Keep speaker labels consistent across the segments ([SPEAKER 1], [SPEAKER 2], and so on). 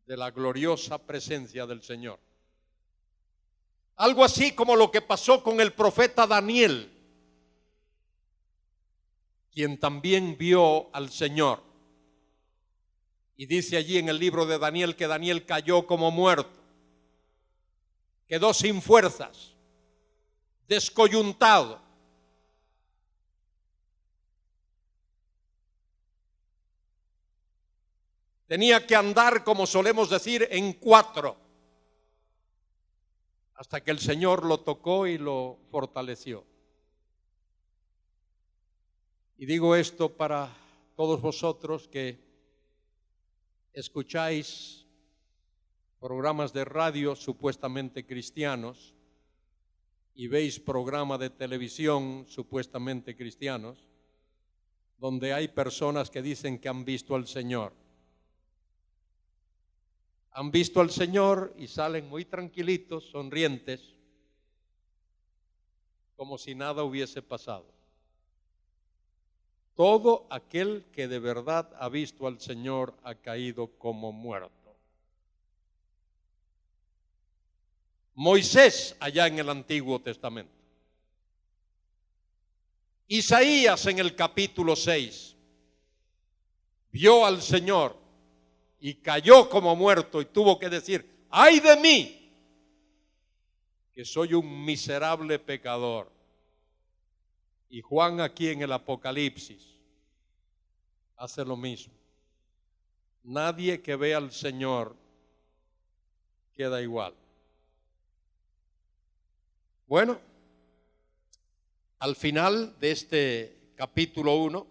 [SPEAKER 1] de la gloriosa presencia del Señor. Algo así como lo que pasó con el profeta Daniel, quien también vio al Señor. Y dice allí en el libro de Daniel que Daniel cayó como muerto, quedó sin fuerzas, descoyuntado. Tenía que andar, como solemos decir, en cuatro, hasta que el Señor lo tocó y lo fortaleció. Y digo esto para todos vosotros que escucháis programas de radio supuestamente cristianos y veis programas de televisión supuestamente cristianos, donde hay personas que dicen que han visto al Señor. Han visto al Señor y salen muy tranquilitos, sonrientes, como si nada hubiese pasado. Todo aquel que de verdad ha visto al Señor ha caído como muerto. Moisés allá en el Antiguo Testamento. Isaías en el capítulo 6 vio al Señor y cayó como muerto y tuvo que decir: ¡ay de mí, que soy un miserable pecador! Y Juan aquí en el Apocalipsis hace lo mismo. Nadie que ve al Señor queda igual. Bueno, al final de este capítulo 1,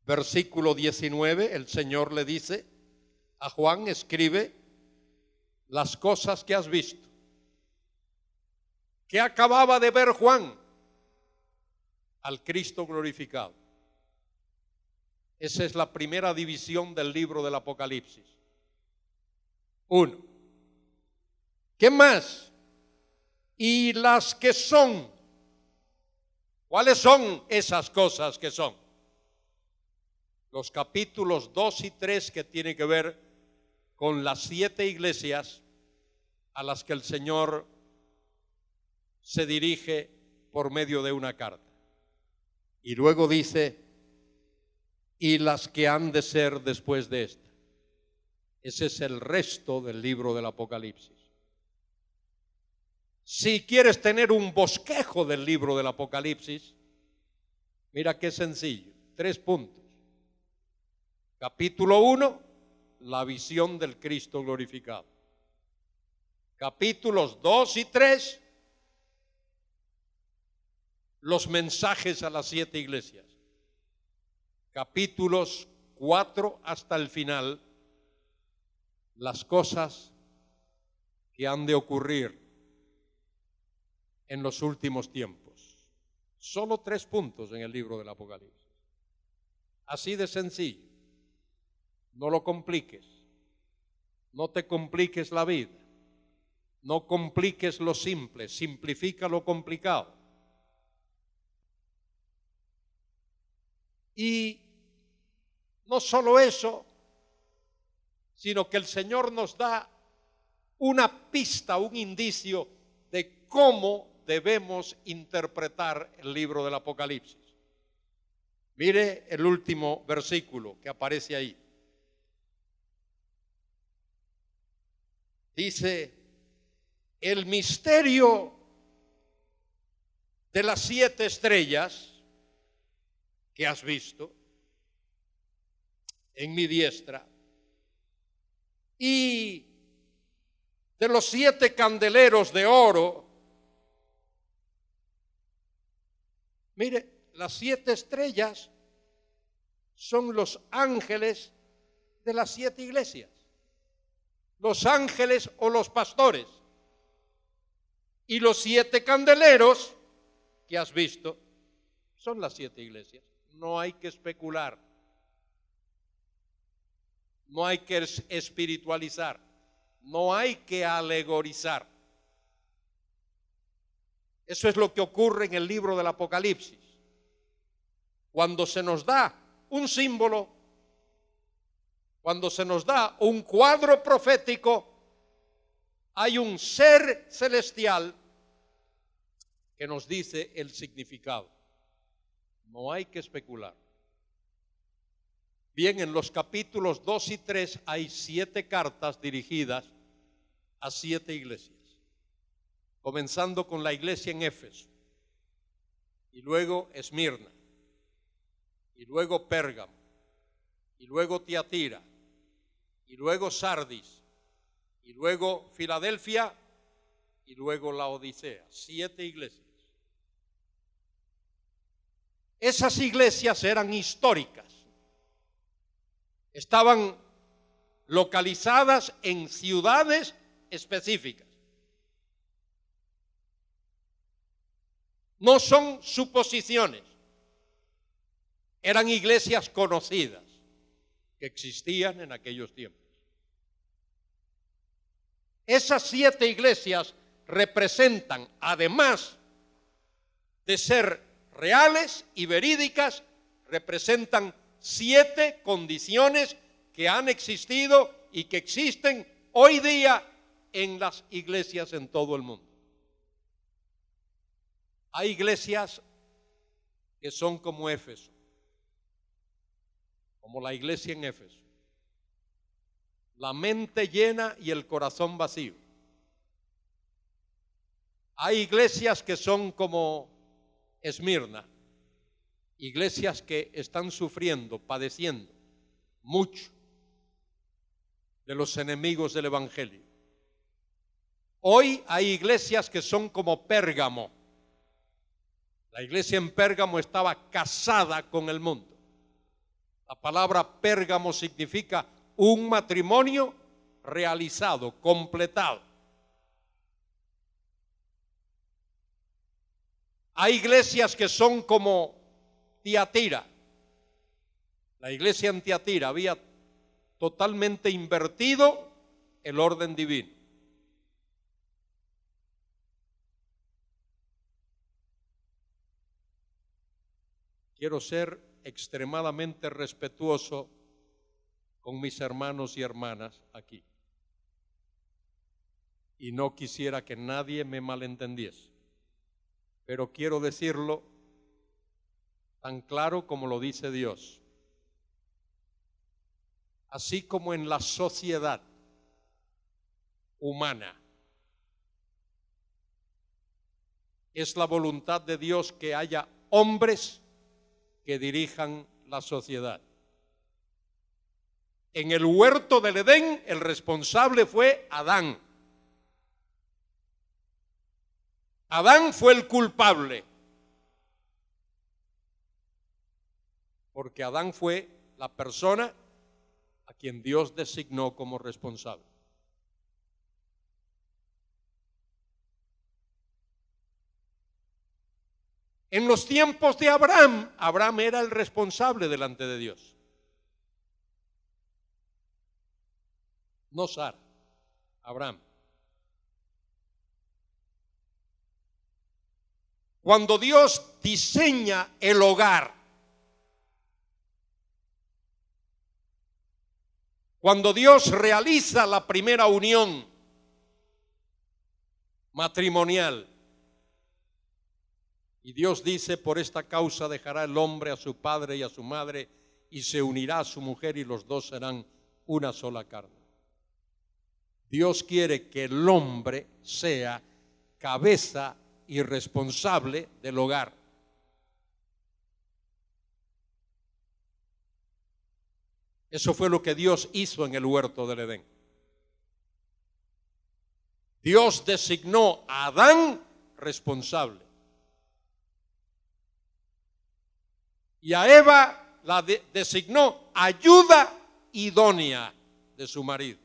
[SPEAKER 1] versículo 19, el Señor le dice a Juan: escribe las cosas que has visto. ¿Qué acababa de ver Juan? Al Cristo glorificado. Esa es la primera división del libro del Apocalipsis. 1. ¿Qué más? Y las que son. ¿Cuáles son esas cosas que son? Los capítulos 2 y 3 que tienen que ver con las 7 iglesias a las que el Señor se dirige por medio de una carta. Y luego dice: y las que han de ser después de esta. Ese es el resto del libro del Apocalipsis. Si quieres tener un bosquejo del libro del Apocalipsis, mira qué sencillo, 3 puntos. Capítulo 1, la visión del Cristo glorificado. Capítulos 2 y 3, los mensajes a las 7 iglesias. Capítulos 4 hasta el final, las cosas que han de ocurrir en los últimos tiempos. Solo 3 puntos en el libro del Apocalipsis. Así de sencillo. No lo compliques. No te compliques la vida. No compliques lo simple. Simplifica lo complicado. Y no solo eso, sino que el Señor nos da una pista, un indicio de cómo debemos interpretar el libro del Apocalipsis. Mire el último versículo que aparece ahí. Dice: el misterio de las 7 estrellas que has visto en mi diestra y de los 7 candeleros de oro. Mire, las 7 estrellas son los ángeles de las 7 iglesias, los ángeles o los pastores, y los 7 candeleros que has visto son las 7 iglesias. No hay que especular, no hay que espiritualizar, no hay que alegorizar. Eso es lo que ocurre en el libro del Apocalipsis. Cuando se nos da un símbolo, Cuando se nos da un cuadro profético, hay un ser celestial que nos dice el significado. No hay que especular. Bien, en los capítulos 2 y 3 hay 7 cartas dirigidas a 7 iglesias, comenzando con la iglesia en Éfeso, y luego Esmirna, y luego Pérgamo, y luego Tiatira, y luego Sardis, y luego Filadelfia, y luego Laodicea. 7 iglesias. Esas iglesias eran históricas. Estaban localizadas en ciudades específicas. No son suposiciones. Eran iglesias conocidas que existían en aquellos tiempos. Esas 7 iglesias representan, además de ser reales y verídicas, representan 7 condiciones que han existido y que existen hoy día en las iglesias en todo el mundo. Hay iglesias que son como Éfeso, como la iglesia en Éfeso. La mente llena y el corazón vacío. Hay iglesias que son como Esmirna, iglesias que están sufriendo, padeciendo mucho de los enemigos del evangelio. Hoy hay iglesias que son como Pérgamo. La iglesia en Pérgamo estaba casada con el mundo. La palabra Pérgamo significa un matrimonio realizado, completado. Hay iglesias que son como Tiatira. La iglesia en Tiatira había totalmente invertido el orden divino. Quiero ser extremadamente respetuoso con mis hermanos y hermanas aquí. Y no quisiera que nadie me malentendiese. Pero quiero decirlo tan claro como lo dice Dios. Así como en la sociedad humana es la voluntad de Dios que haya hombres que dirijan la sociedad. En el huerto del Edén, el responsable fue Adán. Adán fue el culpable, porque Adán fue la persona a quien Dios designó como responsable. En los tiempos de Abraham, Abraham era el responsable delante de Dios. No Sara, Abraham. Cuando Dios diseña el hogar, cuando Dios realiza la primera unión matrimonial, y Dios dice: por esta causa dejará el hombre a su padre y a su madre, y se unirá a su mujer, y los dos serán una sola carne. Dios quiere que el hombre sea cabeza y responsable del hogar. Eso fue lo que Dios hizo en el huerto del Edén. Dios designó a Adán responsable. Y a Eva la designó ayuda idónea de su marido.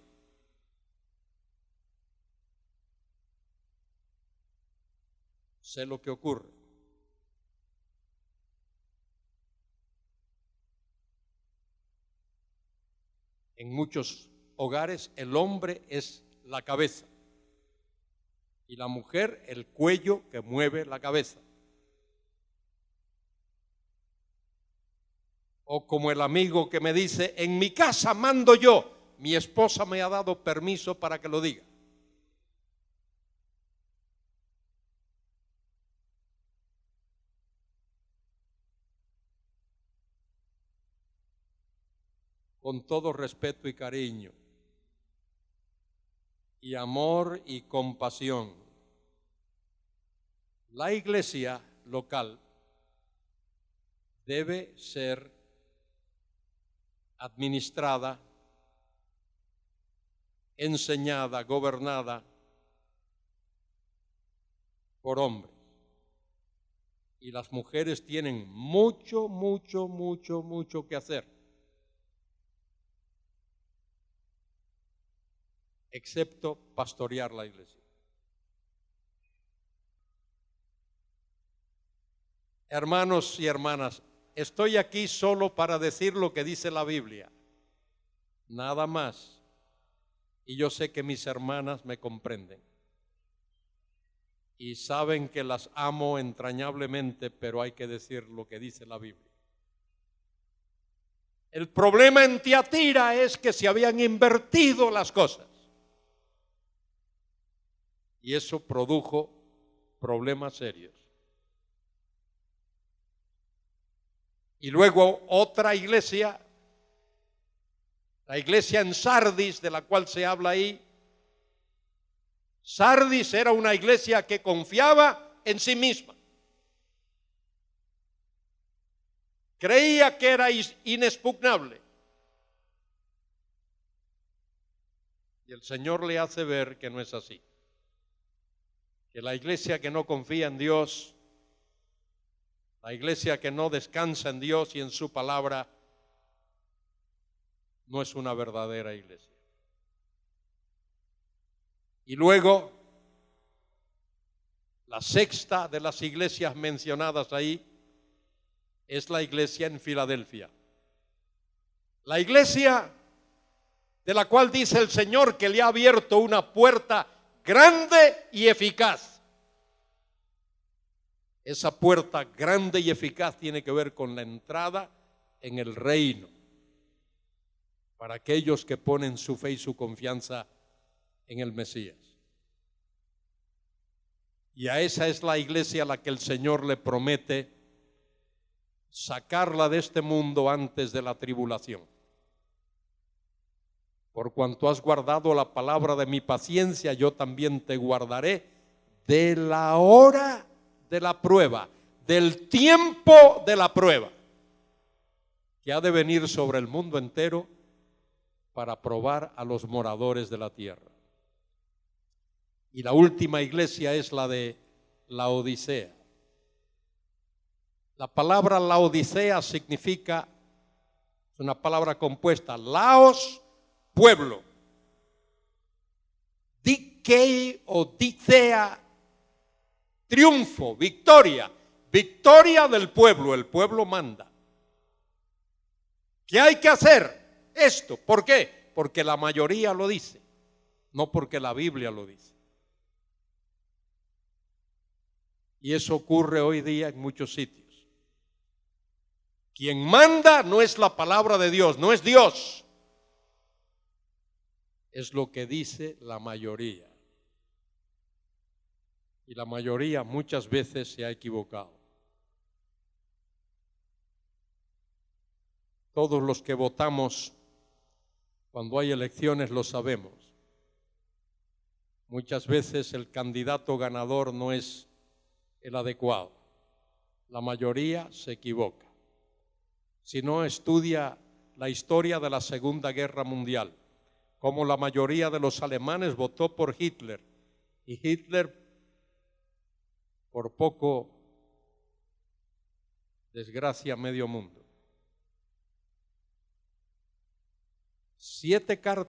[SPEAKER 1] Sé lo que ocurre. En muchos hogares el hombre es la cabeza y la mujer el cuello que mueve la cabeza. O como el amigo que me dice, en mi casa mando yo, mi esposa me ha dado permiso para que lo diga. Con todo respeto y cariño, y amor y compasión, la iglesia local debe ser administrada, enseñada, gobernada por hombres. Y las mujeres tienen mucho que hacer. Excepto pastorear la iglesia. Hermanos y hermanas, estoy aquí solo para decir lo que dice la Biblia, nada más. Y yo sé que mis hermanas me comprenden y saben que las amo entrañablemente, pero hay que decir lo que dice la Biblia. El problema en Tiatira es que se habían invertido las cosas. Y eso produjo problemas serios. Y luego otra iglesia, la iglesia en Sardis, de la cual se habla ahí. Sardis era una iglesia que confiaba en sí misma. Creía que era inexpugnable. Y el Señor le hace ver que no es así. Que la iglesia que no confía en Dios, la iglesia que no descansa en Dios y en su palabra, no es una verdadera iglesia. Y luego, la sexta de las iglesias mencionadas ahí es la iglesia en Filadelfia. La iglesia de la cual dice el Señor que le ha abierto una puerta grande y eficaz. Esa puerta grande y eficaz tiene que ver con la entrada en el reino para aquellos que ponen su fe y su confianza en el Mesías. Y a esa es la iglesia a la que el Señor le promete sacarla de este mundo antes de la tribulación. Por cuanto has guardado la palabra de mi paciencia, yo también te guardaré de la hora de la prueba, del tiempo de la prueba, que ha de venir sobre el mundo entero para probar a los moradores de la tierra. Y la última iglesia es la de Laodicea. La palabra Laodicea significa, es una palabra compuesta, Laos, pueblo, Dikei o Dicea, triunfo, victoria, victoria del pueblo, el pueblo manda. ¿Qué hay que hacer? Esto, ¿por qué? Porque la mayoría lo dice, no porque la Biblia lo dice. Y eso ocurre hoy día en muchos sitios. Quien manda no es la palabra de Dios, no es Dios. Es lo que dice la mayoría. Y la mayoría muchas veces se ha equivocado. Todos los que votamos cuando hay elecciones lo sabemos. Muchas veces el candidato ganador no es el adecuado. La mayoría se equivoca. Si no, estudia la historia de la Segunda Guerra Mundial, como la mayoría de los alemanes votó por Hitler, y Hitler por poco desgracia a medio mundo. 7